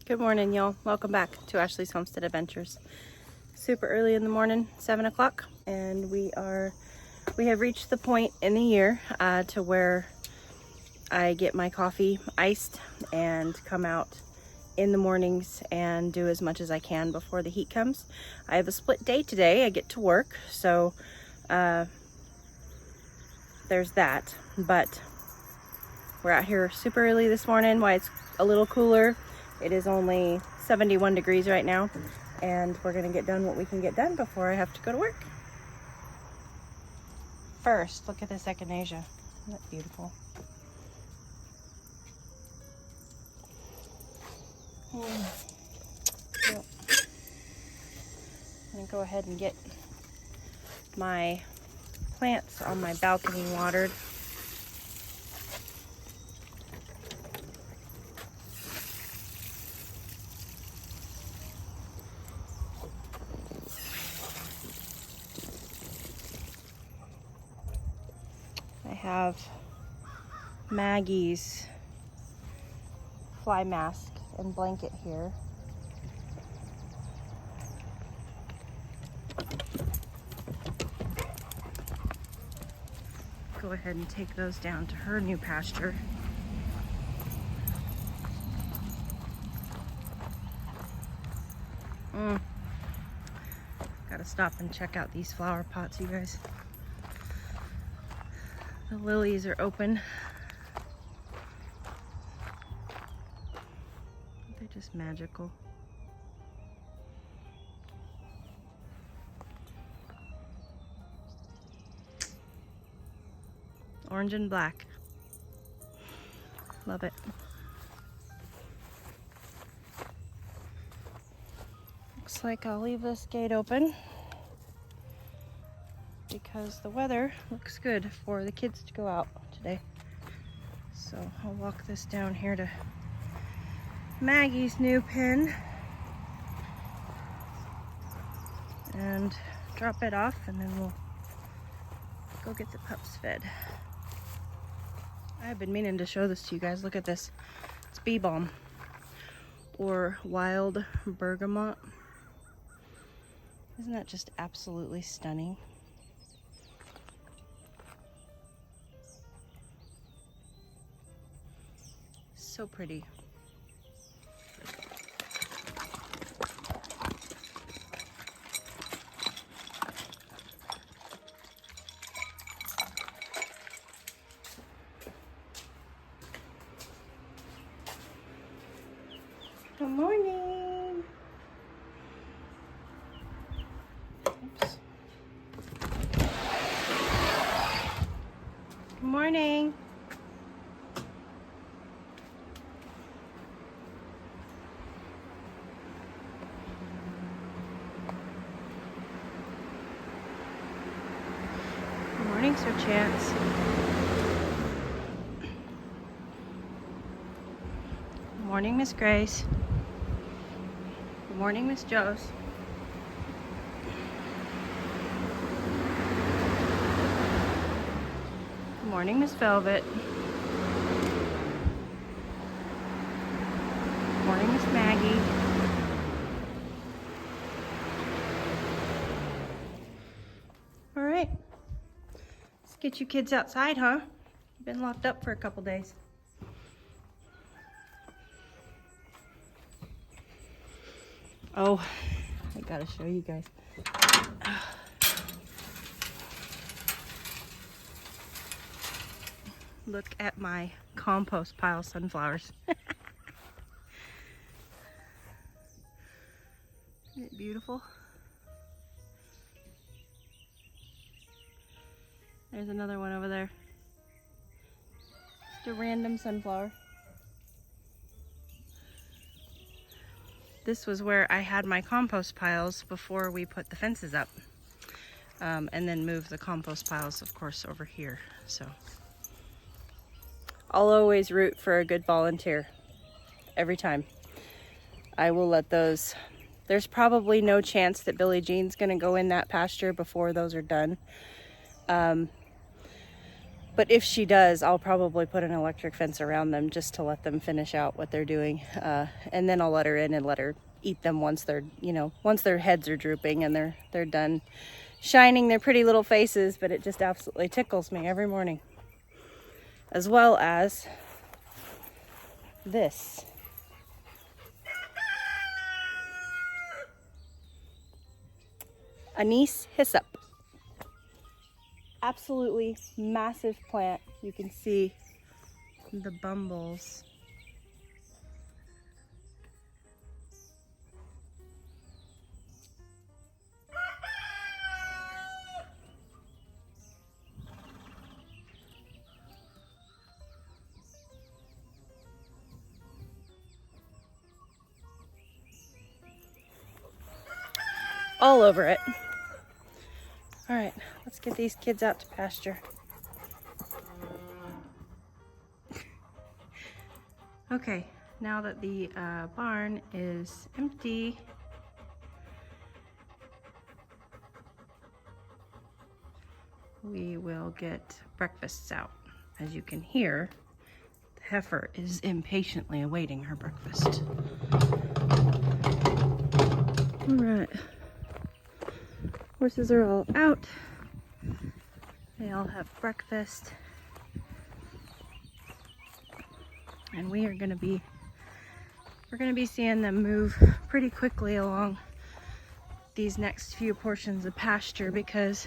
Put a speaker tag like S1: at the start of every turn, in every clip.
S1: Good morning, y'all. Welcome back to Ashley's Homestead Adventures. Super early in the morning, 7 o'clock, and we have reached the point in the year to where I get my coffee iced and come out in the mornings and do as much as I can before the heat comes. I have a split day today. I get to work, so there's that. But we're out here super early this morning. Why it's a little cooler. It is only 71 degrees right now, and we're gonna get done what we can get done before I have to go to work. First, look at this echinacea. Isn't that beautiful? Yep. I'm gonna go ahead and get my plants on my balcony watered. I have Maggie's fly mask and blanket here. Go ahead and take those down to her new pasture. Gotta stop and check out these flower pots, you guys. The lilies are open. They're just magical. Orange and black. Love it. Looks like I'll leave this gate open because the weather looks good for the kids to go out today. So I'll walk this down here to Maggie's new pen and drop it off, and then we'll go get the pups fed. I've been meaning to show this to you guys. Look at this. It's bee balm or wild bergamot. Isn't that just absolutely stunning? So pretty. Good morning. Oops. Good morning. Good morning, Sir Chance. Good morning, Miss Grace. Good morning, Miss Joes. Good morning, Miss Velvet. Good morning, Miss Maggie. All right, let's get you kids outside, huh? You've been locked up for a couple days. Oh, I gotta show you guys. Look at my compost pile sunflowers. Isn't it beautiful? There's another one over there. Just a random sunflower. This was where I had my compost piles before we put the fences up. And then moved the compost piles, of course, over here. So I'll always root for a good volunteer. Every time. I will let those There's probably no chance that Billie Jean's gonna go in that pasture before those are done. But if she does, I'll probably put an electric fence around them just to let them finish out what they're doing. And then I'll let her in and let her eat them once they're, you know, once their heads are drooping and they're done shining their pretty little faces. But it just absolutely tickles me every morning. As well as this. Anise hyssop. Absolutely massive plant. You can see the bumbles. All over it. All right, let's get these kids out to pasture. Okay, now that the barn is empty, we will get breakfasts out. As you can hear, the heifer is impatiently awaiting her breakfast. All right. Horses are all out. They all have breakfast. And we're gonna be seeing them move pretty quickly along these next few portions of pasture because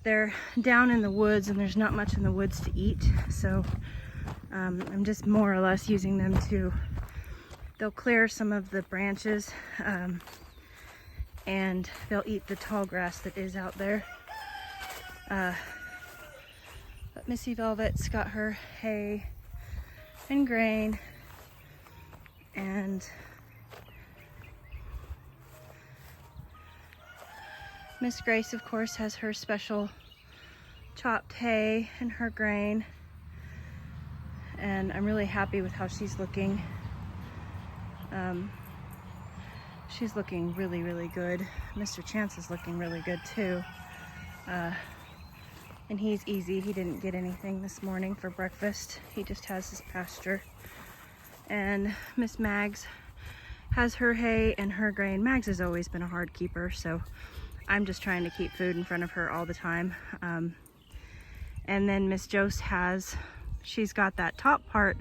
S1: they're down in the woods and there's not much in the woods to eat. So I'm just more or less using them they'll clear some of the branches and they'll eat the tall grass that is out there. But Missy Velvet's got her hay and grain, and Miss Grace, of course, has her special chopped hay and her grain, and I'm really happy with how she's looking. She's looking really, really good. Mr. Chance is looking really good too. And he's easy. He didn't get anything this morning for breakfast. He just has his pasture. And Miss Mags has her hay and her grain. Mags has always been a hard keeper, so I'm just trying to keep food in front of her all the time. And then Miss Jose she's got that top part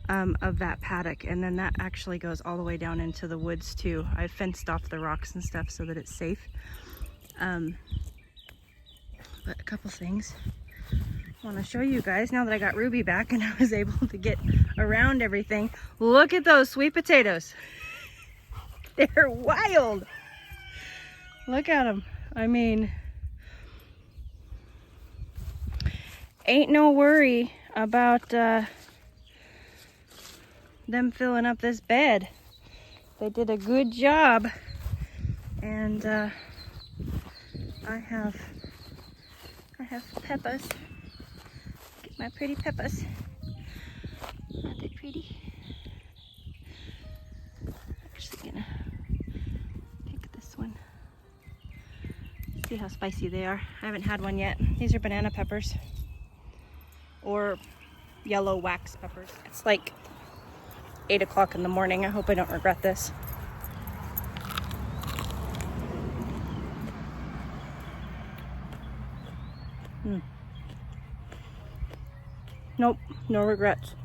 S1: of that paddock, and then that actually goes all the way down into the woods too. I fenced off the rocks and stuff so that it's safe. But a couple things I want to show you guys now that I got Ruby back and I was able to get around everything. Look at those sweet potatoes. They're wild. Look at them. I mean, ain't no worry about them filling up this bed. They did a good job, and I have peppers. Get my pretty peppers. Aren't they pretty? Actually gonna pick this one. See how spicy they are. I haven't had one yet. These are banana peppers or yellow wax peppers. It's like 8 o'clock in the morning. I hope I don't regret this. Nope, no regrets.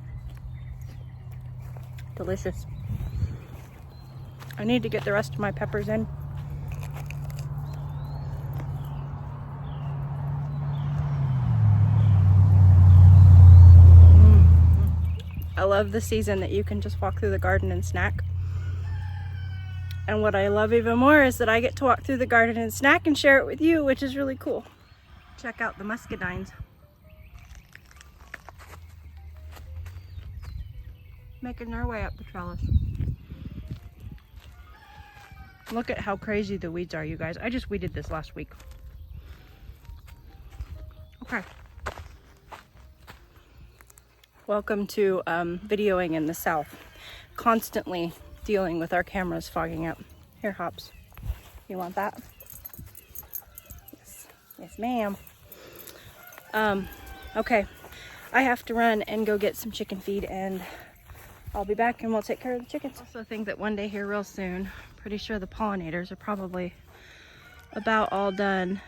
S1: Delicious. I need to get the rest of my peppers in. I love the season that you can just walk through the garden and snack. And what I love even more is that I get to walk through the garden and snack and share it with you, which is really cool. Check out the muscadines. Making their way up the trellis. Look at how crazy the weeds are, you guys. I just weeded this last week. Okay. Welcome to videoing in the South. Constantly dealing with our cameras fogging up. Here, Hops. You want that? Yes. Yes, ma'am. Okay. I have to run and go get some chicken feed, and I'll be back and we'll take care of the chickens. I also think that one day here real soon, pretty sure the pollinators are probably about all done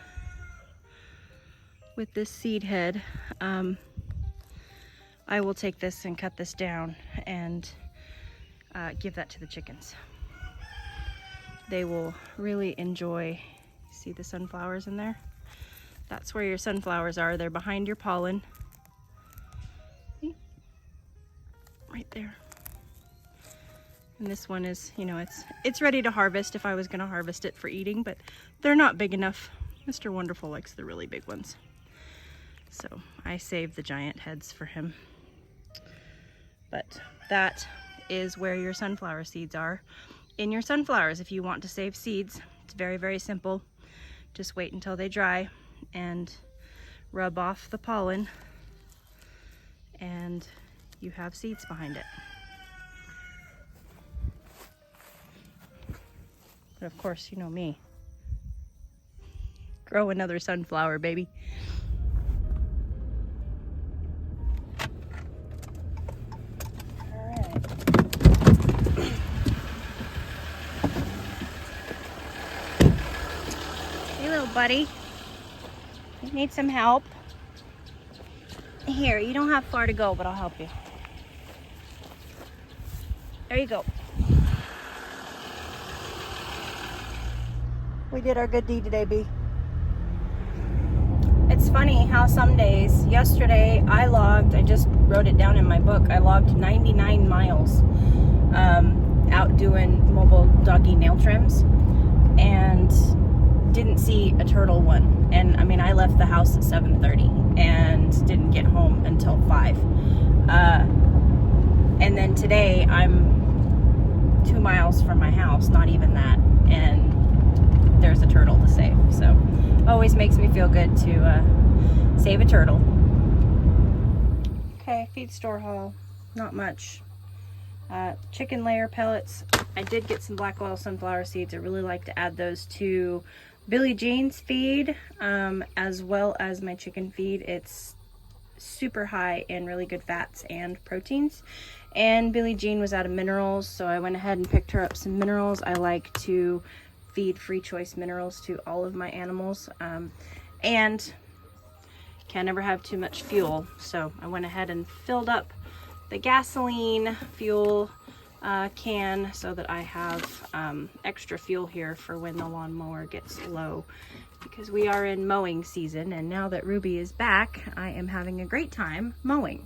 S1: with this seed head. I will take this and cut this down and give that to the chickens. They will really enjoy. See the sunflowers in there? That's where your sunflowers are. They're behind your pollen. See? Right there. And this one is, you know, it's ready to harvest if I was gonna harvest it for eating, but they're not big enough. Mr. Wonderful likes the really big ones. So I saved the giant heads for him. But that is where your sunflower seeds are. In your sunflowers, if you want to save seeds, it's very, very simple. Just wait until they dry and rub off the pollen, and you have seeds behind it. But of course, you know me. Grow another sunflower, baby. All right. Hey, little buddy. You need some help? Here, you don't have far to go, but I'll help you. There you go. We did our good deed today, Bee. It's funny how some days, yesterday I just wrote it down in my book, I logged 99 miles out doing mobile doggy nail trims and didn't see a turtle one. And I mean, I left the house at 7:30 and didn't get home until 5. And then today I'm 2 miles from my house, not even that, and there's a turtle to save. So always makes me feel good to save a turtle. Okay, feed store haul, not much. Chicken layer pellets. I did get some black oil sunflower seeds. I really like to add those to Billie Jean's feed, as well as my chicken feed. It's super high in really good fats and proteins. And Billie Jean was out of minerals, so I went ahead and picked her up some minerals. I like to feed free choice minerals to all of my animals, and can never have too much fuel, so I went ahead and filled up the gasoline fuel can so that I have extra fuel here for when the lawnmower gets low, because we are in mowing season, and now that Ruby is back, I am having a great time mowing.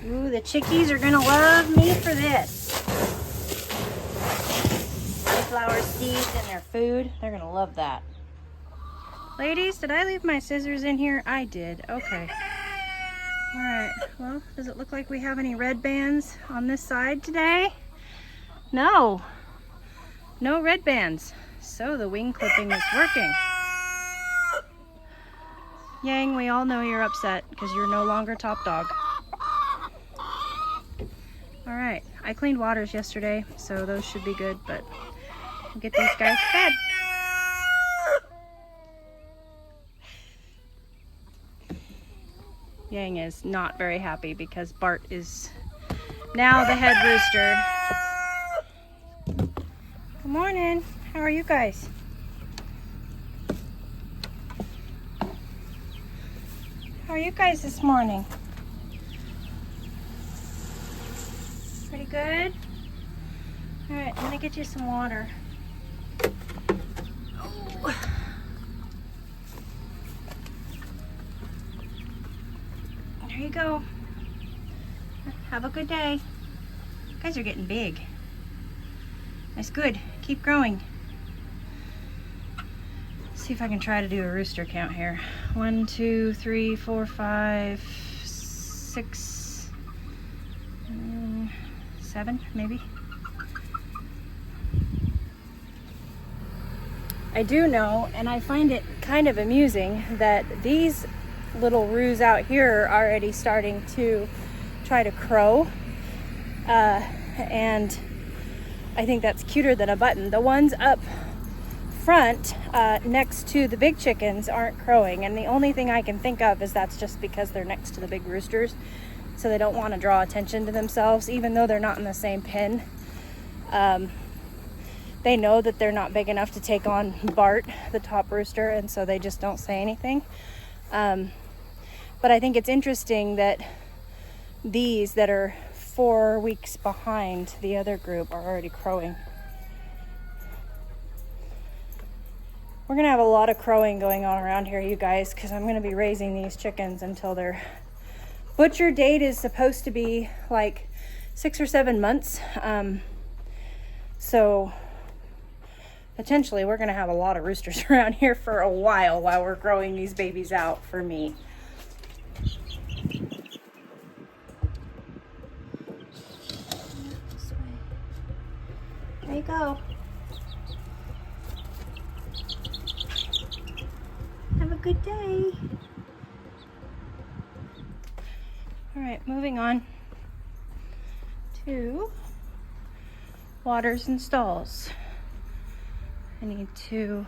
S1: Ooh, the chickies are gonna love me for this. Sunflower seeds in their food. They're gonna love that. Ladies, did I leave my scissors in here? I did. Okay. All right. Well, does it look like we have any red bands on this side today? No. No red bands. So the wing clipping is working. Yang, we all know you're upset because you're no longer top dog. All right. I cleaned waters yesterday, so those should be good, but we'll get these guys fed. Yang is not very happy because Bart is now the head rooster. Good morning. How are you guys? How are you guys this morning? Pretty good? All right, I'm gonna get you some water. Oh. There you go. Have a good day. You guys are getting big. That's good. Keep growing. Let's see if I can try to do a rooster count here. 1, 2, 3, 4, 5, 6, 7, maybe. I do know, and I find it kind of amusing, that these little roos out here are already starting to try to crow. And I think that's cuter than a button. The ones up front next to the big chickens aren't crowing, and the only thing I can think of is that's just because they're next to the big roosters, so they don't want to draw attention to themselves, even though they're not in the same pen. They know that they're not big enough to take on Bart, the top rooster, and so they just don't say anything. But I think it's interesting that these that are 4 weeks behind the other group are already crowing. We're gonna have a lot of crowing going on around here, you guys, because I'm gonna be raising these chickens until their butcher date is supposed to be like 6 or 7 months. So potentially we're gonna have a lot of roosters around here for a while we're growing these babies out for me. There you go. Have a good day. All right, moving on to waters and stalls. I need to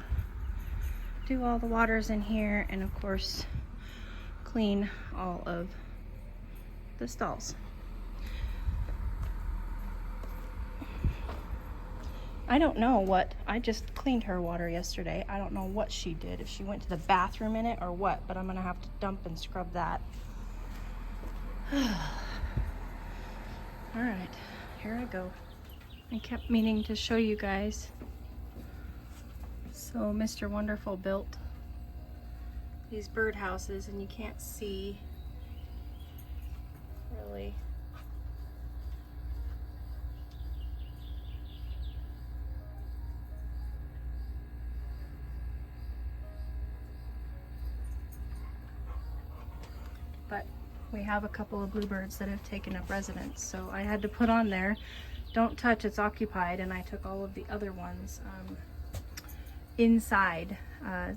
S1: do all the waters in here and of course clean all of the stalls. I don't know what, I just cleaned her water yesterday. I don't know what she did, if she went to the bathroom in it or what, but I'm gonna have to dump and scrub that. All right, here I go. I kept meaning to show you guys. So Mr. Wonderful built these bird houses, and you can't see really. But we have a couple of bluebirds that have taken up residence, so I had to put on there, don't touch, it's occupied, and I took all of the other ones inside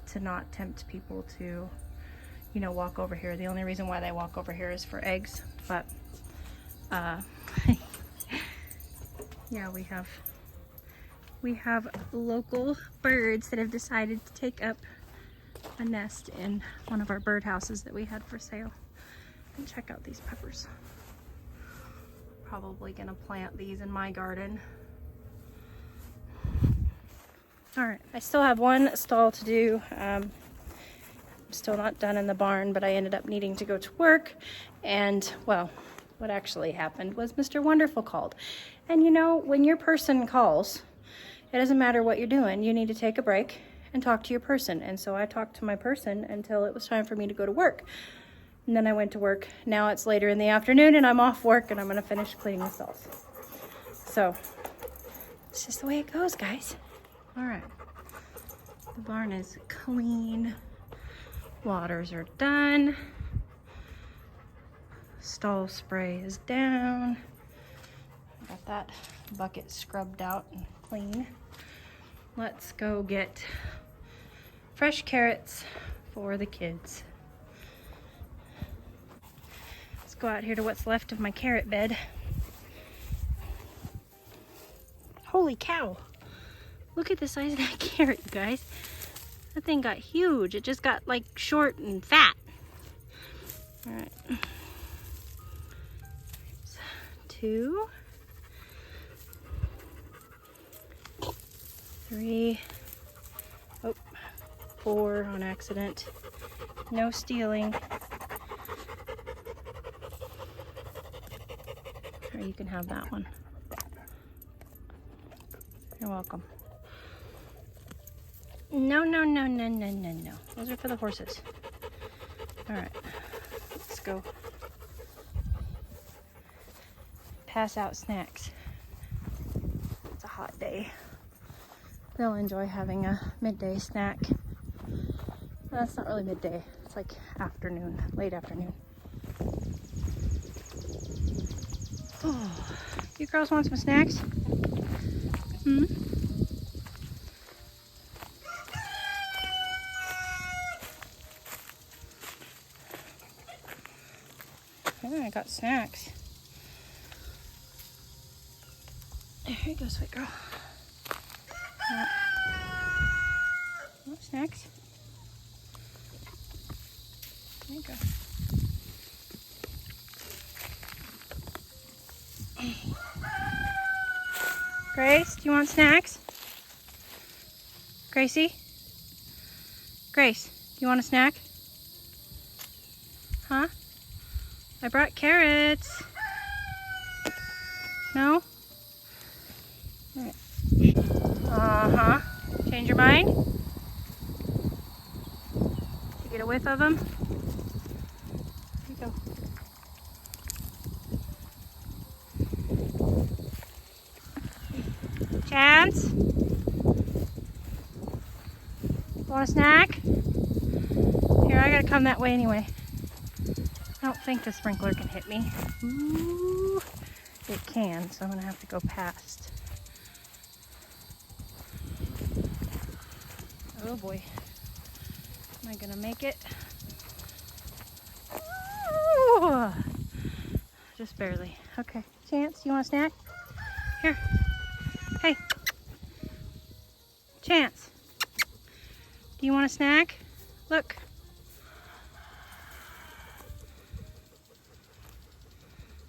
S1: to not tempt people to, you know, walk over here. The only reason why they walk over here is for eggs, but yeah, we have local birds that have decided to take up a nest in one of our bird houses that we had for sale. And check out these peppers. Probably gonna plant these in my garden. All right, I still have one stall to do. I'm still not done in the barn, but I ended up needing to go to work. And well, what actually happened was Mr. Wonderful called. And you know, when your person calls, it doesn't matter what you're doing, you need to take a break and talk to your person. And so I talked to my person until it was time for me to go to work. And then I went to work. Now it's later in the afternoon and I'm off work and I'm gonna finish cleaning the stalls. So, it's just the way it goes, guys. All right, the barn is clean. Waters are done. Stall spray is down. Got that bucket scrubbed out and clean. Let's go get fresh carrots for the kids. Let's go out here to what's left of my carrot bed. Holy cow! Look at the size of that carrot, you guys. That thing got huge. It just got like short and fat. All right. 2, 3, 4 on accident. No stealing. Or you can have that one. You're welcome. No, no, no, no, no, no, no. Those are for the horses. All right, let's go pass out snacks. It's a hot day. They'll enjoy having a midday snack. That's not really midday. It's like afternoon, late afternoon. Oh, you girls want some snacks? Hmm? Yeah, I got snacks. Here you go, sweet girl. Oh, snacks. There you go. Grace, do you want snacks? Gracie? Grace, do you want a snack? Huh? I brought carrots. No? Uh-huh. Change your mind? You get a whiff of them? Here you go. Chance? Want a snack? Here, I gotta come that way anyway. I don't think the sprinkler can hit me. Ooh, it can, so I'm gonna have to go past. Oh boy. Am I gonna make it? Ooh, just barely. Okay. Chance, you want a snack? Here. Hey. Chance. Do you want a snack? Look.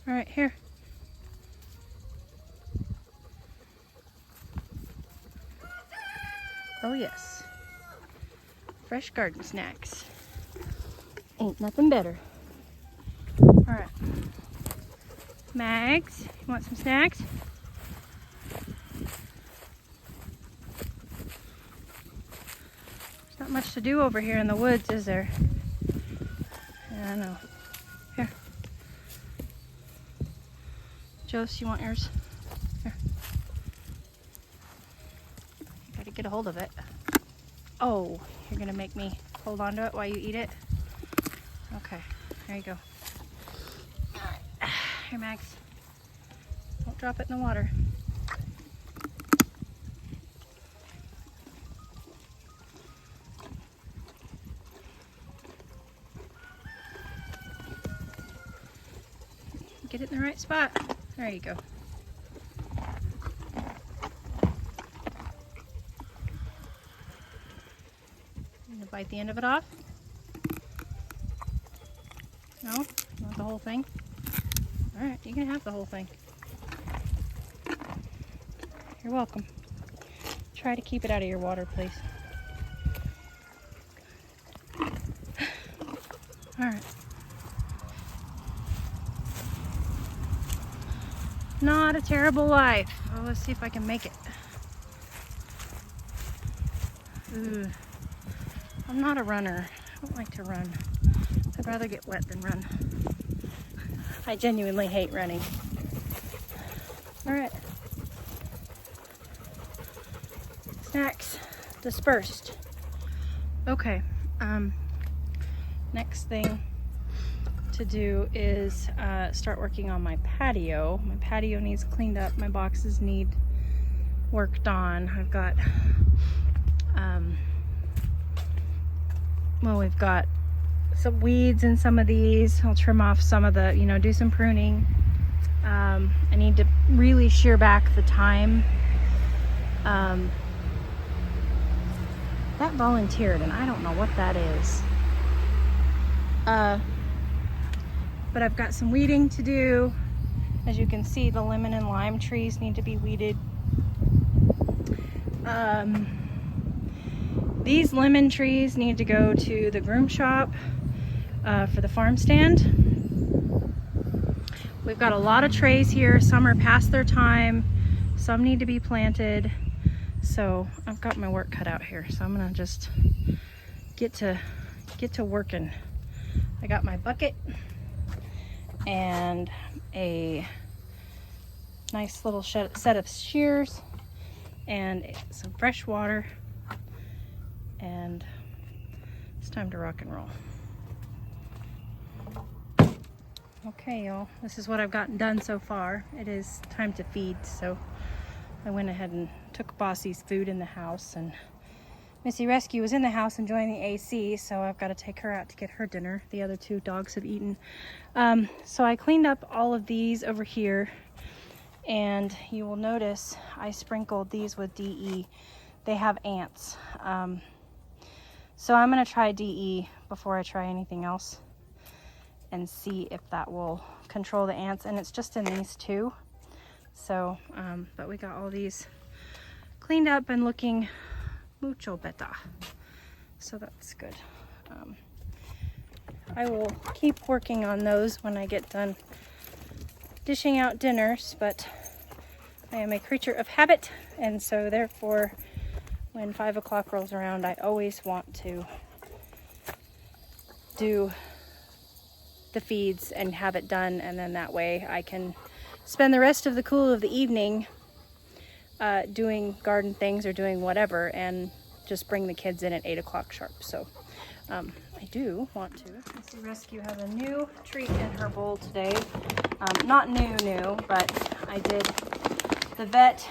S1: All right, here. Oh yes. Fresh garden snacks. Ain't nothing better. All right. Mags, you want some snacks? There's not much to do over here in the woods, is there? Yeah, I know. Here. Jose, you want yours? Here. You gotta get a hold of it. Oh, you're gonna make me hold on to it while you eat it? Okay, there you go. Alright, here Max. Don't drop it in the water. Get it in the right spot. There you go. Bite the end of it off? No? You want the whole thing? Alright, you can have the whole thing. You're welcome. Try to keep it out of your water, please. Alright. Not a terrible life. Well, let's see if I can make it. Ooh. I'm not a runner. I don't like to run. I'd rather get wet than run. I genuinely hate running. All right. Snacks dispersed. Okay. Next thing to do is start working on my patio. My patio needs cleaned up. My boxes need worked on. I've got well, we've got some weeds in some of these. I'll trim off some of the, do some pruning. I need to really shear back the thyme. That volunteered, and I don't know what that is. But I've got some weeding to do. As you can see, the lemon and lime trees need to be weeded. These lemon trees need to go to the groom shop for the farm stand. We've got a lot of trays here. Some are past their time. Some need to be planted. So I've got my work cut out here. So I'm gonna just get to working. I got my bucket and a nice little set of shears and some fresh water. And it's time to rock and roll. Okay, y'all, this is what I've gotten done so far. It is time to feed, so I went ahead and took Bossy's food in the house, and Missy Rescue was in the house enjoying the AC, so I've got to take her out to get her dinner. The other two dogs have eaten. So I cleaned up all of these over here, And you will notice I sprinkled these with DE. They have ants. So I'm gonna try DE before I try anything else and see if that will control the ants. And it's just in these two. So, but we got all these cleaned up and looking mucho better. So that's good. I will keep working on those when I get done dishing out dinners, but I am a creature of habit, and so therefore when 5 o'clock rolls around, I always want to do the feeds and have it done, and then that way I can spend the rest of the cool of the evening doing garden things or doing whatever, and just bring the kids in at 8 o'clock sharp. So I do want to. Missy Rescue has a new treat in her bowl today. Not new, but I did. The vet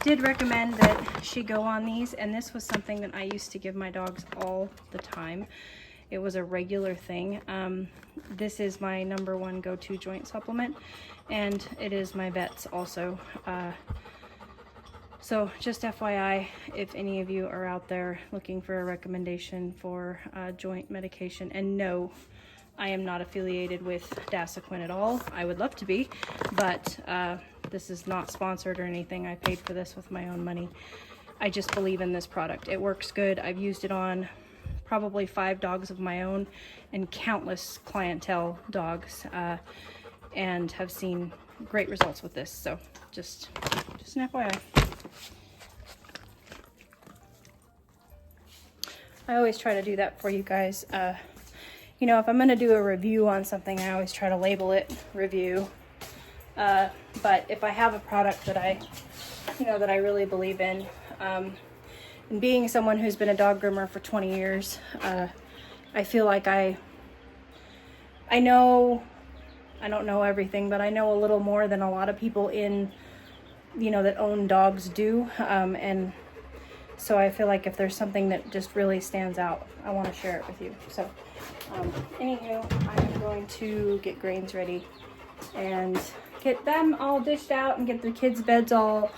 S1: did recommend that she go on these, and this was something that I used to give my dogs all the time. It was a regular thing. This is my #1 go-to joint supplement, and it is my vet's also. So just FYI, if any of you are out there looking for a recommendation for joint medication, and no, I am not affiliated with Dasaquin at all. I would love to be, but this is not sponsored or anything. I paid for this with my own money. I just believe in this product. It works good. I've used it on probably 5 dogs of my own and countless clientele dogs, and have seen great results with this. So just an FYI. I always try to do that for you guys. You know, if I'm gonna do a review on something, I always try to label it review. But if I have a product that I really believe in, and being someone who's been a dog groomer for 20 years, I feel like I know, I don't know everything, but I know a little more than a lot of people in, that own dogs do. And so I feel like if there's something that just really stands out, I want to share it with you. So, anywho, I'm going to get grains ready and get them all dished out and get the kids' beds all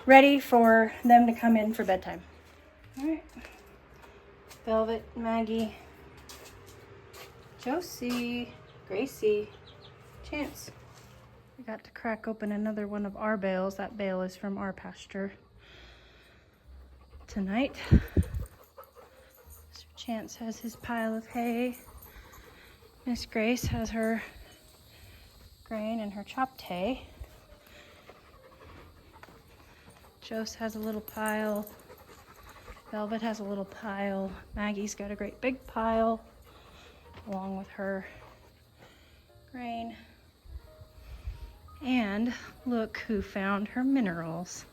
S1: ready for them to come in for bedtime. All right. Velvet, Maggie, Josie, Gracie, Chance. We got to crack open another one of our bales. That bale is from our pasture tonight. So Chance has his pile of hay. Miss Grace has her grain and her chopped hay. Jose has a little pile. Velvet has a little pile. Maggie's got a great big pile along with her grain. And look who found her minerals.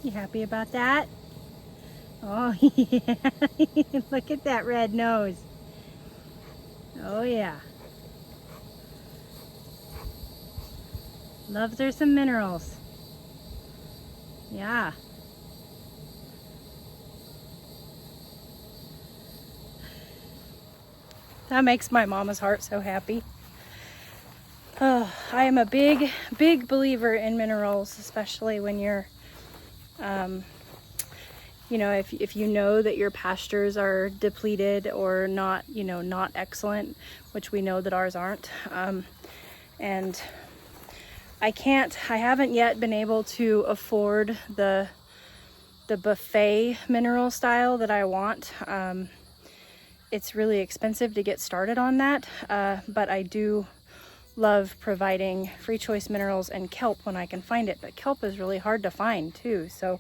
S1: You happy about that? Oh yeah, look at that red nose. Oh yeah. Loves her some minerals. Yeah. That makes my mama's heart so happy. Oh, I am a big believer in minerals, especially when you're if you know that your pastures are depleted or not, not excellent, which we know that ours aren't. And I haven't yet been able to afford the buffet mineral style that I want. It's really expensive to get started on that, but I do love providing free choice minerals and kelp when I can find it, but kelp is really hard to find too. So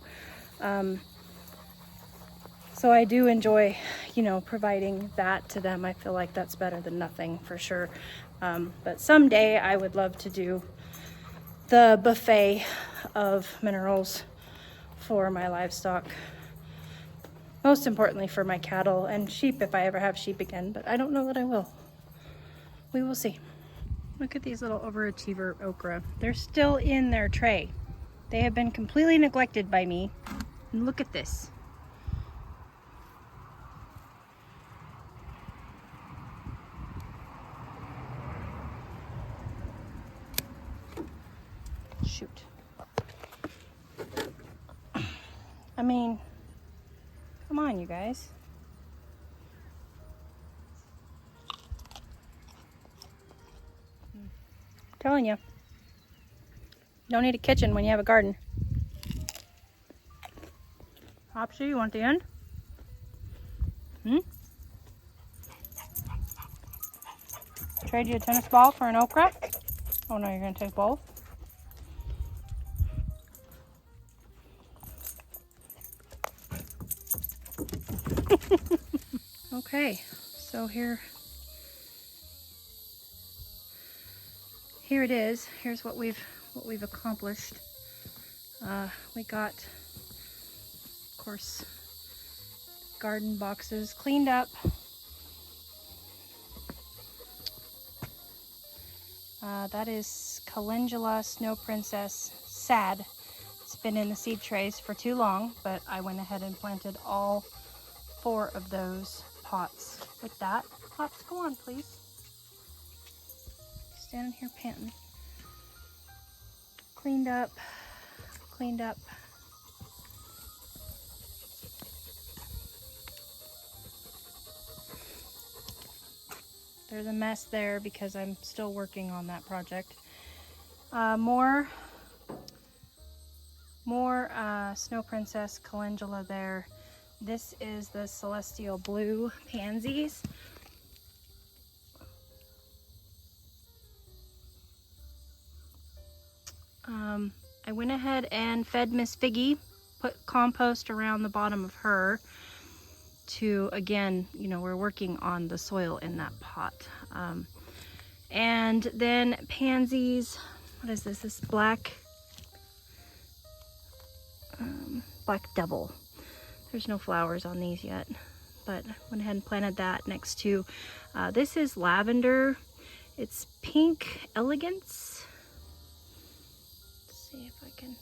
S1: I do enjoy, providing that to them. I feel like that's better than nothing for sure. But someday I would love to do the buffet of minerals for my livestock. Most importantly for my cattle and sheep if I ever have sheep again, but I don't know that I will. We will see. Look at these little overachiever okra. They're still in their tray. They have been completely neglected by me. And look at this. Shoot. I mean, come on, you guys. Telling you, don't need a kitchen when you have a garden. Hopsy, you want the end? Trade you a tennis ball for an okra? Oh no, you're gonna take both? Okay, so here it is. Here's what we've accomplished. We got, of course, garden boxes cleaned up. That is Calendula Snow Princess sad. It's been in the seed trays for too long, but I went ahead and planted all 4 of those pots with that. Hops, go on, please. Standing here panting. Cleaned up. There's a mess there because I'm still working on that project. More Snow Princess calendula there. This is the Celestial Blue pansies. I went ahead and fed Miss Figgy, put compost around the bottom of her to, again, you know, we're working on the soil in that pot. And then pansies, what is this? This black devil. There's no flowers on these yet, but I went ahead and planted that next to, this is lavender. It's pink elegance. See if I can.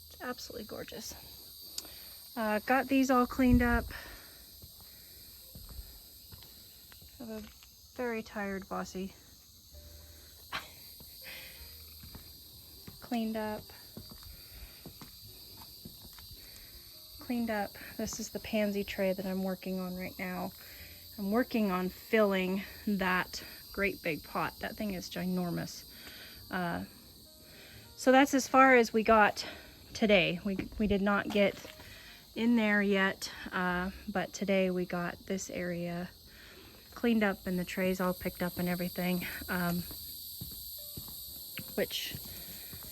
S1: It's absolutely gorgeous. Got these all cleaned up. I have a very tired bossy. Cleaned up. This is the pansy tray that I'm working on right now. I'm working on filling that great big pot. That thing is ginormous. So that's as far as we got today. We did not get in there yet, but today we got this area cleaned up and the trays all picked up and everything, which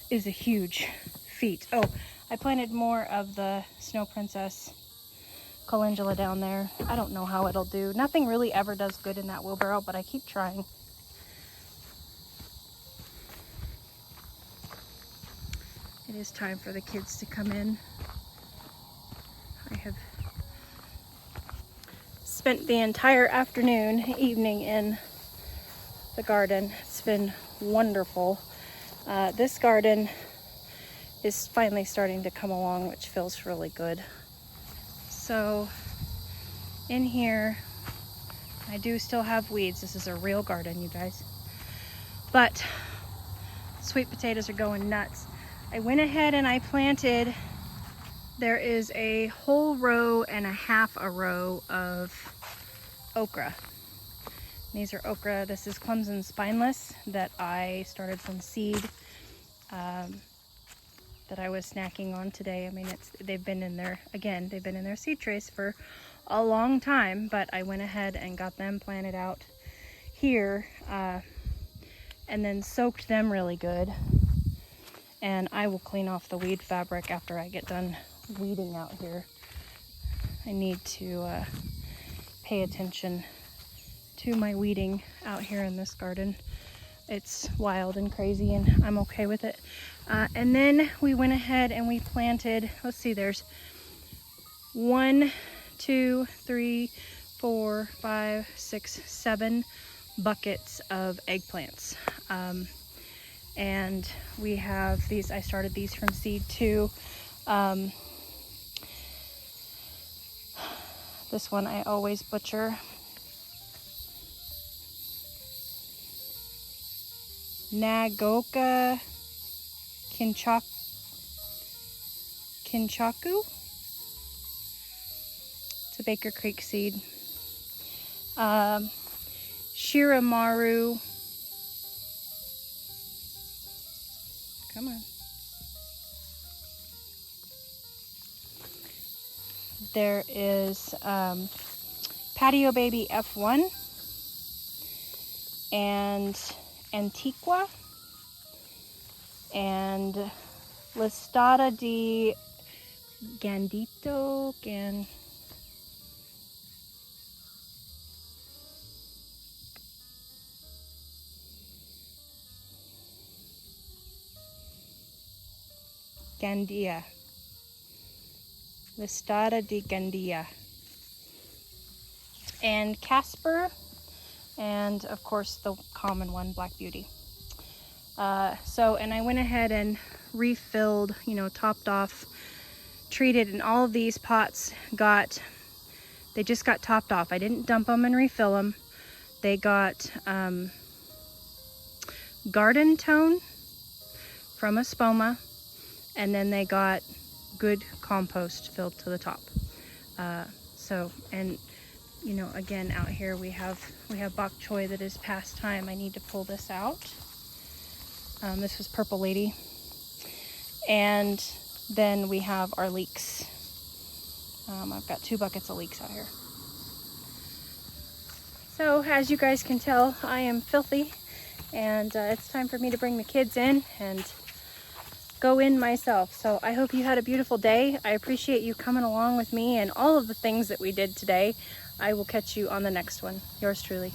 S1: is a huge feat. Oh, I planted more of the Snow Princess calendula down there. I don't know how it'll do. Nothing really ever does good in that wheelbarrow, but I keep trying. It is time for the kids to come in. I have spent the entire evening in the garden. It's been wonderful. This garden is finally starting to come along, which feels really good. So in here, I do still have weeds. This is a real garden, you guys. But sweet potatoes are going nuts. I went ahead and I planted, there is a whole row and a half a row of okra. These are okra. This is Clemson Spineless that I started from seed, that I was snacking on today. I mean, they've been in their seed trays for a long time, but I went ahead and got them planted out here, and then soaked them really good. And I will clean off the weed fabric after I get done weeding out here. I need to pay attention to my weeding out here in this garden. It's wild and crazy, and I'm okay with it. And then we went ahead and we planted, let's see, there's 1, 2, 3, 4, 5, 6, 7 buckets of eggplants. And we have these, I started these from seed too. This one I always butcher. Nagoka Kinchaku. It's a Baker Creek seed. Shiramaru. Come on. There is Patio Baby F1 and Antiqua and Listada di Gandito Gandia. Listada di Gandia. And Casper, and of course the common one, Black Beauty. And I went ahead and refilled, topped off, treated, and all of these pots they just got topped off. I didn't dump them and refill them. They got garden tone from Espoma, and then they got good compost filled to the top. Again, out here we have bok choy that is past time. I need to pull this out. This was Purple Lady. And then we have our leeks. I've got 2 buckets of leeks out here. So as you guys can tell, I am filthy, and it's time for me to bring the kids in and go in myself. So I hope you had a beautiful day. I appreciate you coming along with me and all of the things that we did today. I will catch you on the next one. Yours truly.